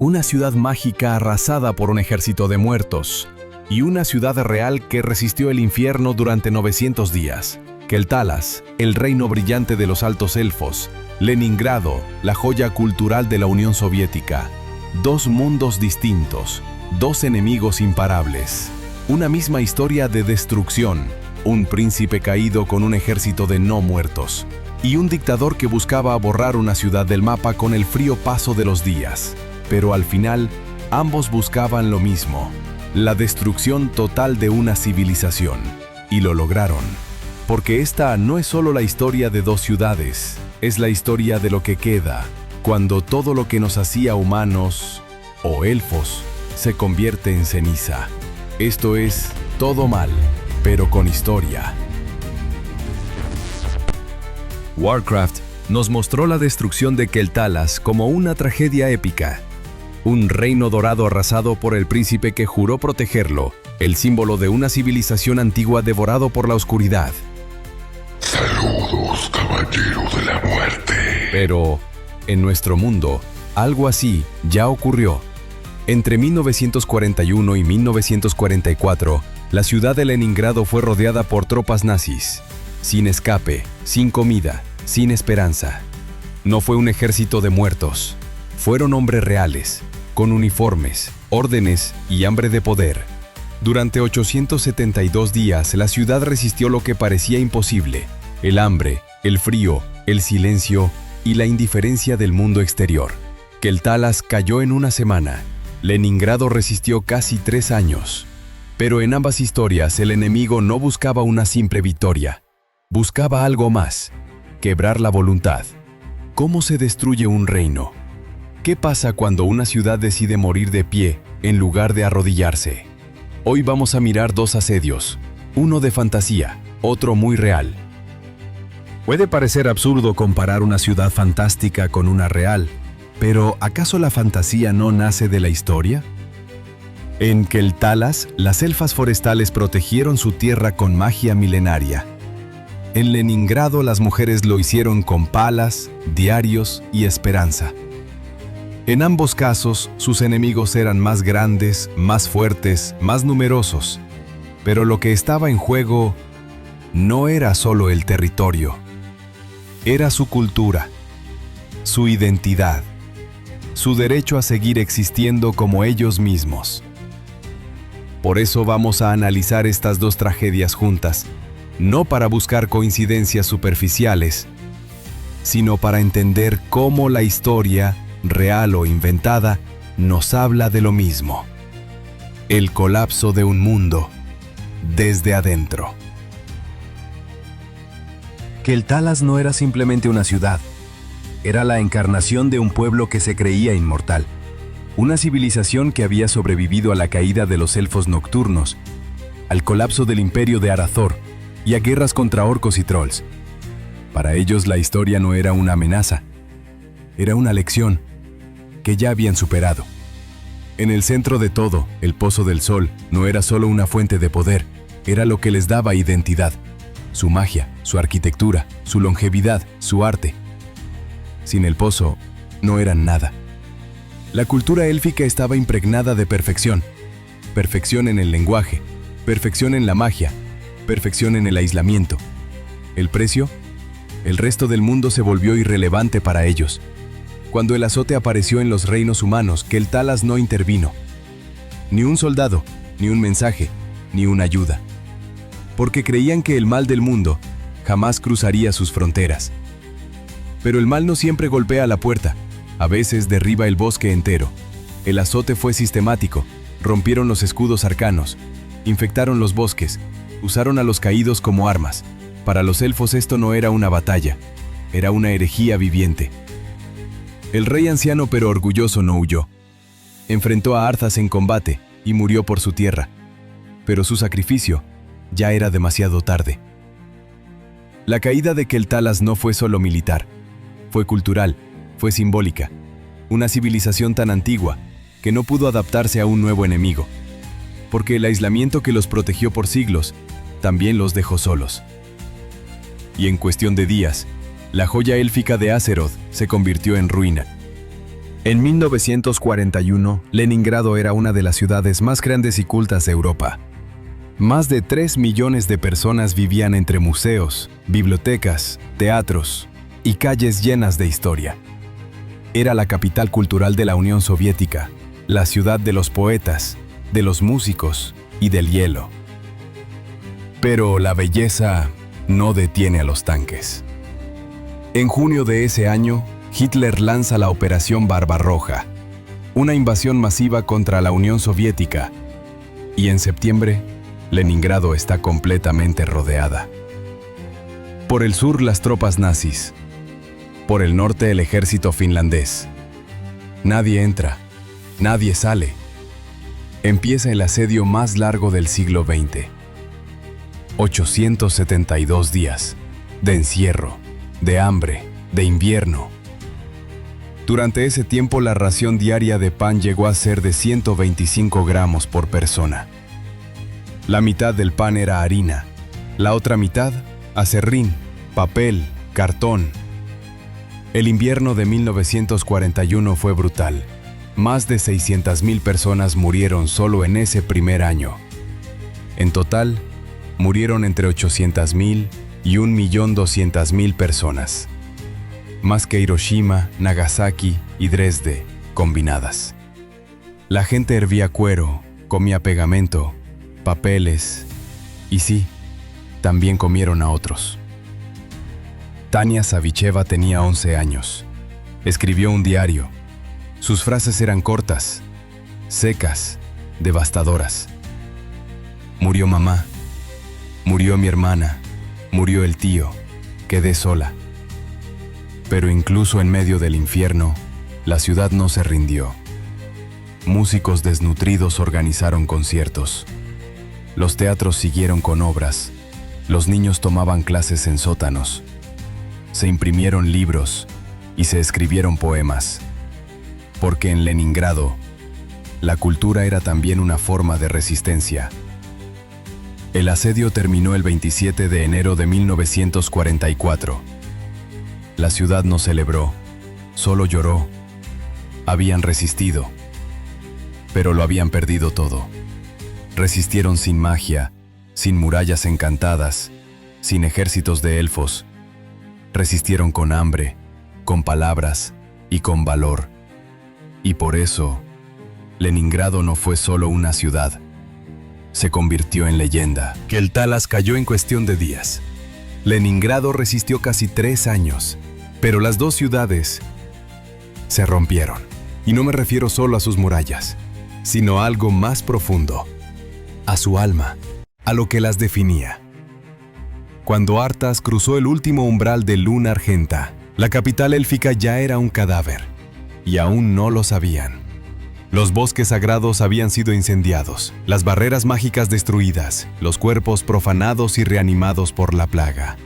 una ciudad mágica arrasada por un ejército de muertos, y una ciudad real que resistió el infierno durante 900 días. Quel'Thalas, el reino brillante de los altos elfos. Leningrado, la joya cultural de la Unión Soviética. Dos mundos distintos, dos enemigos imparables. Una misma historia de destrucción, un príncipe caído con un ejército de no muertos, y un dictador que buscaba borrar una ciudad del mapa con el frío paso de los días. Pero al final, ambos buscaban lo mismo: la destrucción total de una civilización. Y lo lograron. Porque esta no es solo la historia de dos ciudades, es la historia de lo que queda, cuando todo lo que nos hacía humanos, o elfos, se convierte en ceniza. Esto es Todo Mal, pero con historia. Warcraft nos mostró la destrucción de Quel'Thalas como una tragedia épica. Un reino dorado arrasado por el príncipe que juró protegerlo, el símbolo de una civilización antigua devorado por la oscuridad. Saludos, caballero de la muerte. Pero, en nuestro mundo, algo así ya ocurrió. Entre 1941 y 1944, la ciudad de Leningrado fue rodeada por tropas nazis. Sin escape, sin comida, sin esperanza. No fue un ejército de muertos. Fueron hombres reales, con uniformes, órdenes y hambre de poder. Durante 872 días, la ciudad resistió lo que parecía imposible: el hambre, el frío, el silencio y la indiferencia del mundo exterior. Quel'Thalas cayó en una semana. Leningrado resistió casi 3 años. Pero en ambas historias, el enemigo no buscaba una simple victoria. Buscaba algo más: quebrar la voluntad. ¿Cómo se destruye un reino? ¿Qué pasa cuando una ciudad decide morir de pie en lugar de arrodillarse? Hoy vamos a mirar dos asedios, uno de fantasía, otro muy real. Puede parecer absurdo comparar una ciudad fantástica con una real, pero ¿acaso la fantasía no nace de la historia? En Quel'Thalas, las elfas forestales protegieron su tierra con magia milenaria. En Leningrado, las mujeres lo hicieron con palas, diarios y esperanza. En ambos casos, sus enemigos eran más grandes, más fuertes, más numerosos. Pero lo que estaba en juego no era solo el territorio. Era su cultura, su identidad, su derecho a seguir existiendo como ellos mismos. Por eso vamos a analizar estas dos tragedias juntas, no para buscar coincidencias superficiales, sino para entender cómo la historia, real o inventada, nos habla de lo mismo: el colapso de un mundo desde adentro. Quel'Thalas no era simplemente una ciudad, era la encarnación de un pueblo que se creía inmortal, una civilización que había sobrevivido a la caída de los elfos nocturnos, al colapso del imperio de Arathor y a guerras contra orcos y trolls. Para ellos la historia no era una amenaza, era una lección que ya habían superado. En el centro de todo, el Pozo del Sol no era solo una fuente de poder, era lo que les daba identidad, su magia, su arquitectura, su longevidad, su arte. Sin el pozo, no eran nada. La cultura élfica estaba impregnada de perfección. Perfección en el lenguaje, perfección en la magia, perfección en el aislamiento. ¿El precio? El resto del mundo se volvió irrelevante para ellos. Cuando el azote apareció en los reinos humanos, Quel'Thalas no intervino. Ni un soldado, ni un mensaje, ni una ayuda. Porque creían que el mal del mundo jamás cruzaría sus fronteras. Pero el mal no siempre golpea la puerta, a veces derriba el bosque entero. El azote fue sistemático, rompieron los escudos arcanos, infectaron los bosques, usaron a los caídos como armas. Para los elfos esto no era una batalla, era una herejía viviente. El rey anciano pero orgulloso no huyó. Enfrentó a Arthas en combate y murió por su tierra. Pero su sacrificio ya era demasiado tarde. La caída de Quel'Thalas no fue solo militar, fue cultural, fue simbólica. Una civilización tan antigua que no pudo adaptarse a un nuevo enemigo. Porque el aislamiento que los protegió por siglos también los dejó solos. Y en cuestión de días, la joya élfica de Azeroth se convirtió en ruina. En 1941, Leningrado era una de las ciudades más grandes y cultas de Europa. Más de 3 millones de personas vivían entre museos, bibliotecas, teatros y calles llenas de historia. Era la capital cultural de la Unión Soviética, la ciudad de los poetas, de los músicos y del hielo. Pero la belleza no detiene a los tanques. En junio de ese año, Hitler lanza la Operación Barbarroja, una invasión masiva contra la Unión Soviética, y en septiembre, Leningrado está completamente rodeada. Por el sur las tropas nazis, por el norte el ejército finlandés. Nadie entra, nadie sale. Empieza el asedio más largo del siglo XX. 872 días de encierro, de hambre, de invierno. Durante ese tiempo la ración diaria de pan llegó a ser de 125 gramos por persona. La mitad del pan era harina, la otra mitad, acerrín, papel, cartón. El invierno de 1941 fue brutal. Más de 600,000 personas murieron solo en ese primer año. En total, murieron entre 800,000 y 1.200.000 personas. Más que Hiroshima, Nagasaki y Dresde combinadas. La gente hervía cuero, comía pegamento, papeles y sí, también comieron a otros. Tania Savicheva tenía 11 años. Escribió un diario. Sus frases eran cortas, secas, devastadoras. Murió mamá, murió mi hermana, murió el tío, quedé sola. Pero incluso en medio del infierno, la ciudad no se rindió. Músicos desnutridos organizaron conciertos. Los teatros siguieron con obras. Los niños tomaban clases en sótanos. Se imprimieron libros y se escribieron poemas. Porque en Leningrado, la cultura era también una forma de resistencia. El asedio terminó el 27 de enero de 1944. La ciudad no celebró, solo lloró. Habían resistido, pero lo habían perdido todo. Resistieron sin magia, sin murallas encantadas, sin ejércitos de elfos. Resistieron con hambre, con palabras y con valor. Y por eso, Leningrado no fue solo una ciudad. Se convirtió en leyenda. Que el Talas cayó en cuestión de días. Leningrado resistió casi 3 años, pero las dos ciudades se rompieron. Y no me refiero solo a sus murallas, sino a algo más profundo, a su alma, a lo que las definía. Cuando Artas cruzó el último umbral de Luna Argenta, la capital élfica ya era un cadáver, y aún no lo sabían. Los bosques sagrados habían sido incendiados, las barreras mágicas destruidas, los cuerpos profanados y reanimados por la plaga.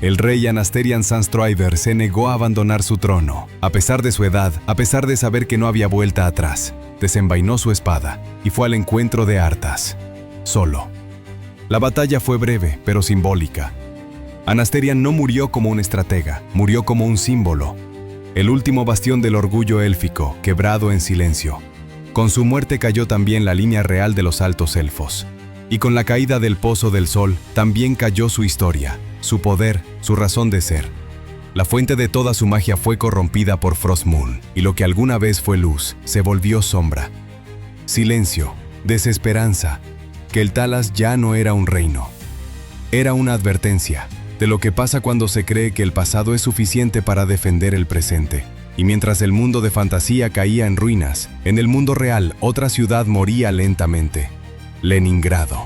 El rey Anasterian Sunstrider se negó a abandonar su trono. A pesar de su edad, a pesar de saber que no había vuelta atrás, desenvainó su espada y fue al encuentro de Artas, solo. La batalla fue breve, pero simbólica. Anasterian no murió como un estratega, murió como un símbolo. El último bastión del orgullo élfico, quebrado en silencio. Con su muerte cayó también la línea real de los altos elfos. Y con la caída del Pozo del Sol, también cayó su historia, su poder, su razón de ser. La fuente de toda su magia fue corrompida por Frostmourne, y lo que alguna vez fue luz, se volvió sombra. Silencio, desesperanza, que el Talas ya no era un reino. Era una advertencia de lo que pasa cuando se cree que el pasado es suficiente para defender el presente. Y mientras el mundo de fantasía caía en ruinas, en el mundo real otra ciudad moría lentamente. Leningrado.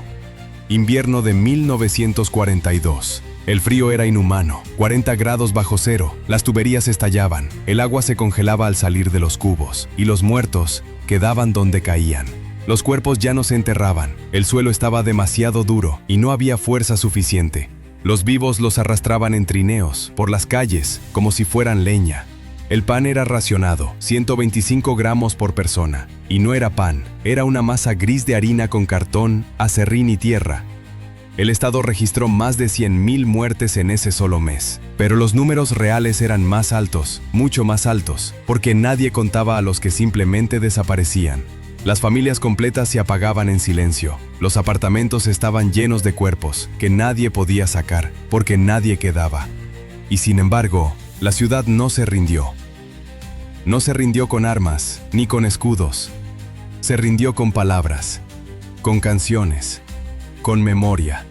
Invierno de 1942. El frío era inhumano, 40 grados bajo cero, las tuberías estallaban, el agua se congelaba al salir de los cubos, y los muertos quedaban donde caían. Los cuerpos ya no se enterraban, el suelo estaba demasiado duro y no había fuerza suficiente. Los vivos los arrastraban en trineos, por las calles, como si fueran leña. El pan era racionado, 125 gramos por persona. Y no era pan, era una masa gris de harina con cartón, acerrín y tierra. El Estado registró más de 100.000 muertes en ese solo mes. Pero los números reales eran más altos, mucho más altos, porque nadie contaba a los que simplemente desaparecían. Las familias completas se apagaban en silencio. Los apartamentos estaban llenos de cuerpos que nadie podía sacar, porque nadie quedaba. Y sin embargo, la ciudad no se rindió. No se rindió con armas, ni con escudos. Se rindió con palabras, con canciones, con memoria.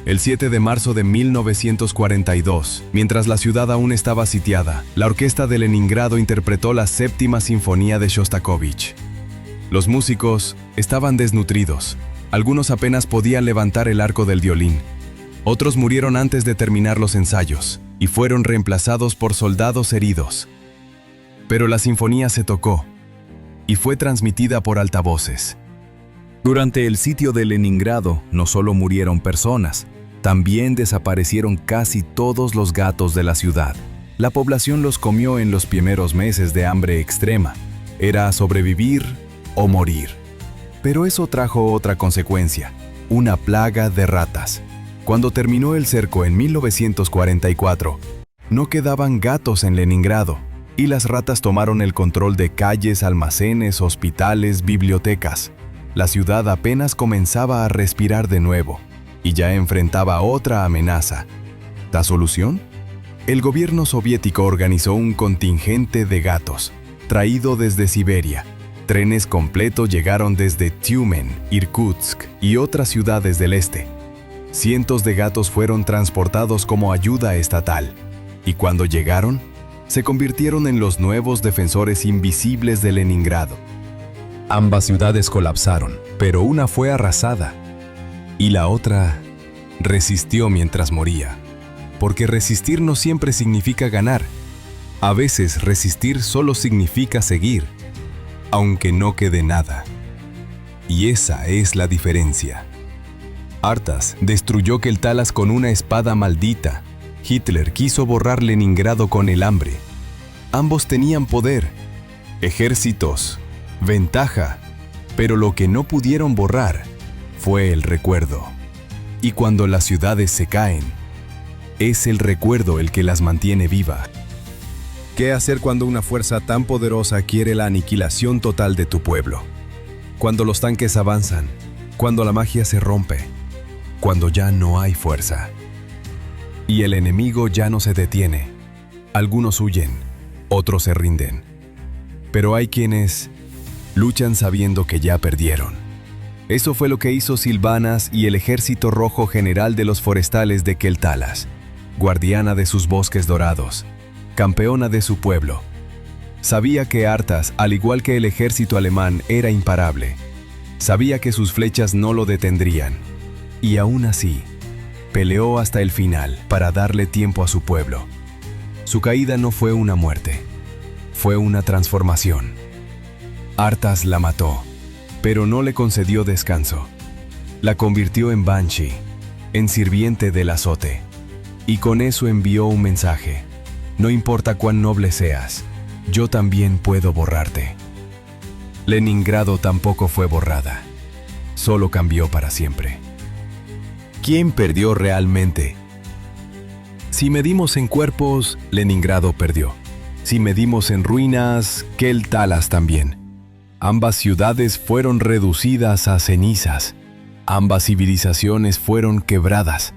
El 7 de marzo de 1942, mientras la ciudad aún estaba sitiada, la orquesta de Leningrado interpretó la Séptima Sinfonía de Shostakovich. Los músicos estaban desnutridos. Algunos apenas podían levantar el arco del violín. Otros murieron antes de terminar los ensayos y fueron reemplazados por soldados heridos. Pero la sinfonía se tocó y fue transmitida por altavoces. Durante el sitio de Leningrado no solo murieron personas, también desaparecieron casi todos los gatos de la ciudad. La población los comió en los primeros meses de hambre extrema. Era sobrevivir o morir. Pero eso trajo otra consecuencia, una plaga de ratas. Cuando terminó el cerco en 1944, no quedaban gatos en Leningrado, y las ratas tomaron el control de calles, almacenes, hospitales, bibliotecas. La ciudad apenas comenzaba a respirar de nuevo, y ya enfrentaba otra amenaza. ¿La solución? El gobierno soviético organizó un contingente de gatos, traído desde Siberia. Trenes completos llegaron desde Tyumen, Irkutsk y otras ciudades del este. Cientos de gatos fueron transportados como ayuda estatal, y cuando llegaron, se convirtieron en los nuevos defensores invisibles de Leningrado. Ambas ciudades colapsaron, pero una fue arrasada, y la otra resistió mientras moría. Porque resistir no siempre significa ganar. A veces resistir solo significa seguir, aunque no quede nada. Y esa es la diferencia. Artas destruyó Keltalas con una espada maldita. Hitler quiso borrar Leningrado con el hambre. Ambos tenían poder, ejércitos, ventaja, pero lo que no pudieron borrar fue el recuerdo. Y cuando las ciudades se caen, es el recuerdo el que las mantiene viva. ¿Qué hacer cuando una fuerza tan poderosa quiere la aniquilación total de tu pueblo? Cuando los tanques avanzan, cuando la magia se rompe, cuando ya no hay fuerza. Y el enemigo ya no se detiene. Algunos huyen, otros se rinden. Pero hay quienes luchan sabiendo que ya perdieron. Eso fue lo que hizo Silvanas y el Ejército Rojo General de los Forestales de Keltalas, guardiana de sus bosques dorados, campeona de su pueblo. Sabía que Artas, al igual que el ejército alemán, era imparable. Sabía que sus flechas no lo detendrían. Y aún así, peleó hasta el final para darle tiempo a su pueblo. Su caída no fue una muerte, fue una transformación. Artas la mató, pero no le concedió descanso. La convirtió en Banshee, en sirviente del azote. Y con eso envió un mensaje. No importa cuán noble seas, yo también puedo borrarte. Leningrado tampoco fue borrada, solo cambió para siempre. ¿Quién perdió realmente? Si medimos en cuerpos, Leningrado perdió. Si medimos en ruinas, Keltalas también. Ambas ciudades fueron reducidas a cenizas. Ambas civilizaciones fueron quebradas.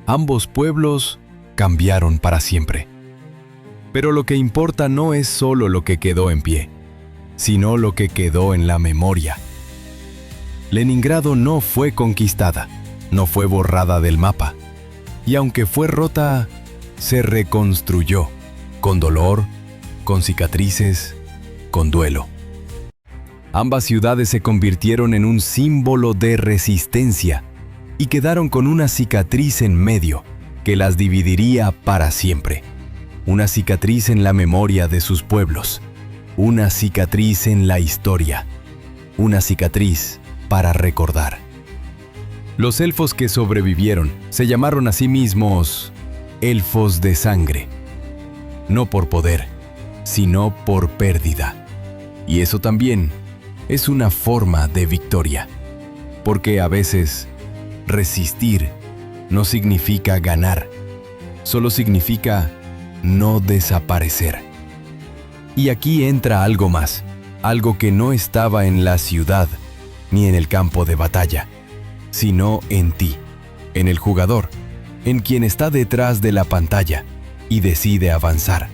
Ambos pueblos cambiaron para siempre. Pero lo que importa no es solo lo que quedó en pie, sino lo que quedó en la memoria. Leningrado no fue conquistada, no fue borrada del mapa. Y aunque fue rota, se reconstruyó, con dolor, con cicatrices, con duelo. Ambas ciudades se convirtieron en un símbolo de resistencia y quedaron con una cicatriz en medio que las dividiría para siempre. Una cicatriz en la memoria de sus pueblos, una cicatriz en la historia, una cicatriz para recordar. Los elfos que sobrevivieron se llamaron a sí mismos elfos de sangre, no por poder, sino por pérdida. Y eso también es una forma de victoria, porque a veces resistir no significa ganar, solo significa no desaparecer. Y aquí entra algo más, algo que no estaba en la ciudad ni en el campo de batalla, sino en ti, en el jugador, en quien está detrás de la pantalla y decide avanzar.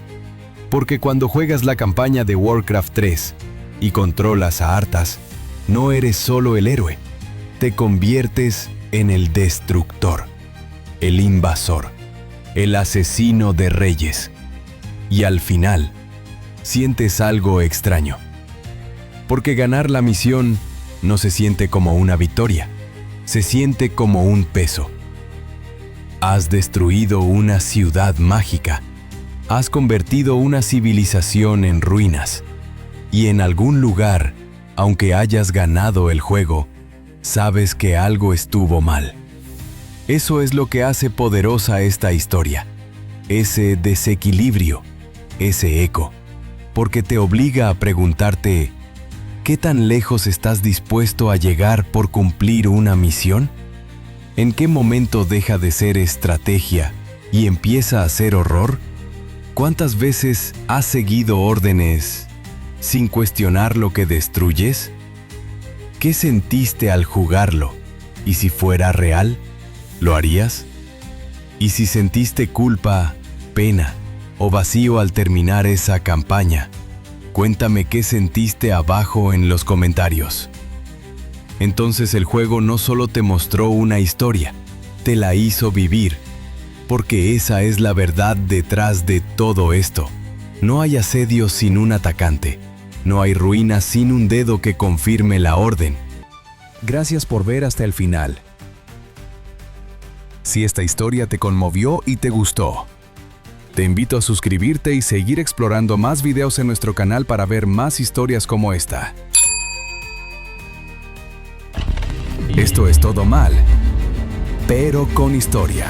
Porque cuando juegas la campaña de Warcraft 3 y controlas a Arthas, no eres solo el héroe, te conviertes en el destructor, el invasor, el asesino de reyes. Y al final, sientes algo extraño. Porque ganar la misión no se siente como una victoria, se siente como un peso. Has destruido una ciudad mágica, has convertido una civilización en ruinas, y en algún lugar, aunque hayas ganado el juego, sabes que algo estuvo mal. Eso es lo que hace poderosa esta historia, ese desequilibrio, ese eco, porque te obliga a preguntarte, ¿qué tan lejos estás dispuesto a llegar por cumplir una misión? ¿En qué momento deja de ser estrategia y empieza a ser horror? ¿Cuántas veces has seguido órdenes sin cuestionar lo que destruyes? ¿Qué sentiste al jugarlo? ¿Y si fuera real, lo harías? ¿Y si sentiste culpa, pena o vacío al terminar esa campaña? Cuéntame qué sentiste abajo en los comentarios. Entonces el juego no solo te mostró una historia, te la hizo vivir, porque esa es la verdad detrás de todo esto. No hay asedio sin un atacante, no hay ruina sin un dedo que confirme la orden. Gracias por ver hasta el final. Si esta historia te conmovió y te gustó, te invito a suscribirte y seguir explorando más videos en nuestro canal para ver más historias como esta. Esto es Todo Mal, pero con historia.